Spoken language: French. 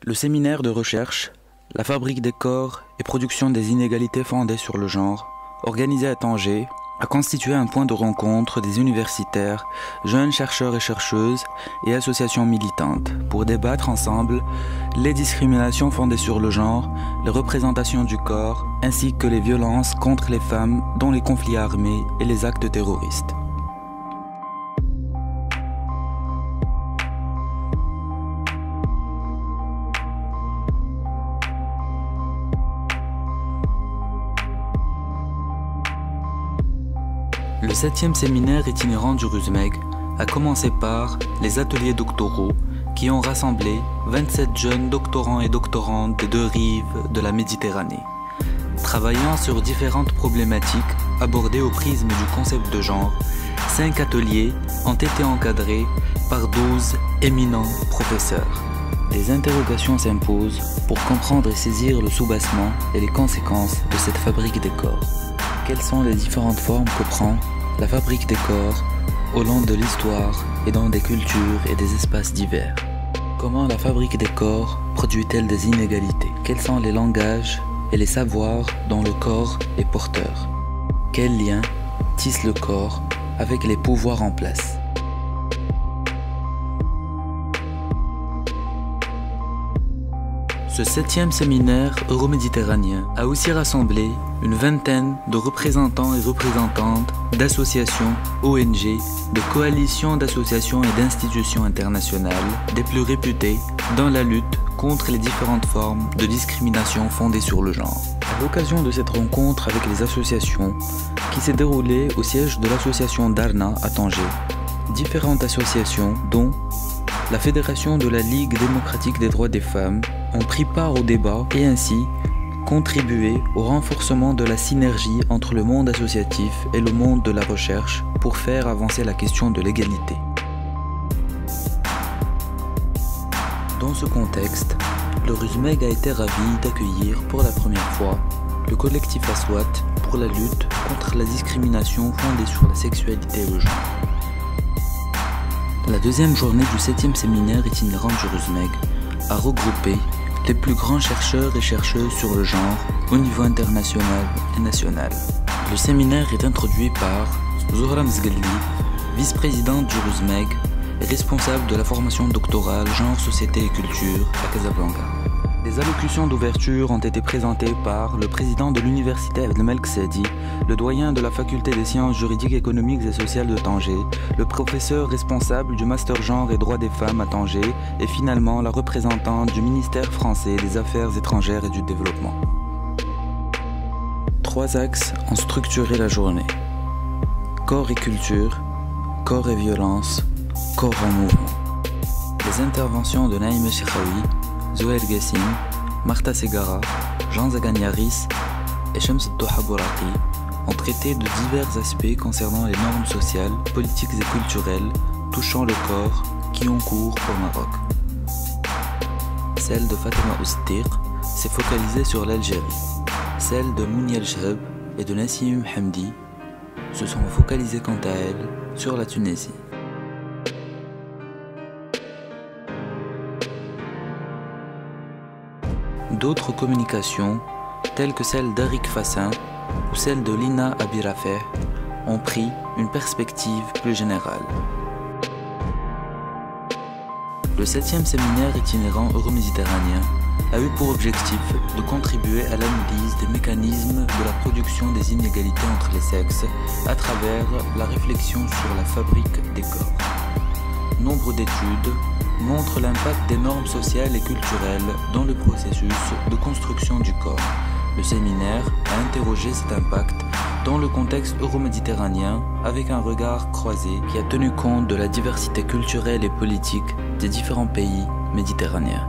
Le séminaire de recherche, la fabrique des corps et production des inégalités fondées sur le genre, organisé à Tanger, a constitué un point de rencontre des universitaires, jeunes chercheurs et chercheuses et associations militantes pour débattre ensemble les discriminations fondées sur le genre, les représentations du corps, ainsi que les violences contre les femmes dans les conflits armés et les actes terroristes. Le 7e séminaire itinérant du RUSMEG a commencé par les ateliers doctoraux qui ont rassemblé 27 jeunes doctorants et doctorantes des deux rives de la Méditerranée, travaillant sur différentes problématiques abordées au prisme du concept de genre. 5 ateliers ont été encadrés par 12 éminents professeurs. Des interrogations s'imposent pour comprendre et saisir le soubassement et les conséquences de cette fabrique des corps. Quelles sont les différentes formes que prend la fabrique des corps au long de l'histoire et dans des cultures et des espaces divers? Comment la fabrique des corps produit-elle des inégalités? Quels sont les langages et les savoirs dont le corps est porteur? Quel lien tisse le corps avec les pouvoirs en place? Ce 7e séminaire euroméditerranéen a aussi rassemblé une vingtaine de représentants et représentantes d'associations, ONG, de coalitions d'associations et d'institutions internationales, des plus réputées dans la lutte contre les différentes formes de discrimination fondées sur le genre. À l'occasion de cette rencontre avec les associations, qui s'est déroulée au siège de l'association Darna à Tanger, différentes associations, dont la Fédération de la Ligue démocratique des droits des femmes, ont pris part au débat et ainsi contribué au renforcement de la synergie entre le monde associatif et le monde de la recherche pour faire avancer la question de l'égalité. Dans ce contexte, le RUSMEG a été ravi d'accueillir pour la première fois le collectif Aswat pour la lutte contre la discrimination fondée sur la sexualité et le genre. La deuxième journée du 7e séminaire itinérant du RUSMEG a regroupé les plus grands chercheurs et chercheuses sur le genre au niveau international et national. Le séminaire est introduit par Zohra Mzgelli, vice-présidente du RUSMEG et responsable de la formation doctorale Genre, Société et Culture à Casablanca. Des allocutions d'ouverture ont été présentées par le président de l'université Abdel Malek Saadi, le doyen de la faculté des sciences juridiques, économiques et sociales de Tanger, le professeur responsable du master genre et droits des femmes à Tanger et finalement la représentante du ministère français des Affaires étrangères et du développement. 3 axes ont structuré la journée. Corps et culture, corps et violence, corps en mouvement. Les interventions de Naïma Chekhaoui, Zohair Gassim, Marta Segara, Jean Zaganiaris et Shams Doha Bouraqi ont traité de divers aspects concernant les normes sociales, politiques et culturelles touchant le corps qui ont cours au Maroc. Celle de Fatima Oustir s'est focalisée sur l'Algérie. Celle de Mounia El-Chehab et de Nassim Hamdi se sont focalisées quant à elles sur la Tunisie. D'autres communications, telles que celle d'Arik Fassin ou celle de Lina Abirafeh, ont pris une perspective plus générale. Le 7e séminaire itinérant euroméditerranéen a eu pour objectif de contribuer à l'analyse des mécanismes de la production des inégalités entre les sexes à travers la réflexion sur la fabrique des corps. Nombre d'études montrent l'impact des normes sociales et culturelles dans le processus de construction du corps. Le séminaire a interrogé cet impact dans le contexte euroméditerranéen avec un regard croisé qui a tenu compte de la diversité culturelle et politique des différents pays méditerranéens.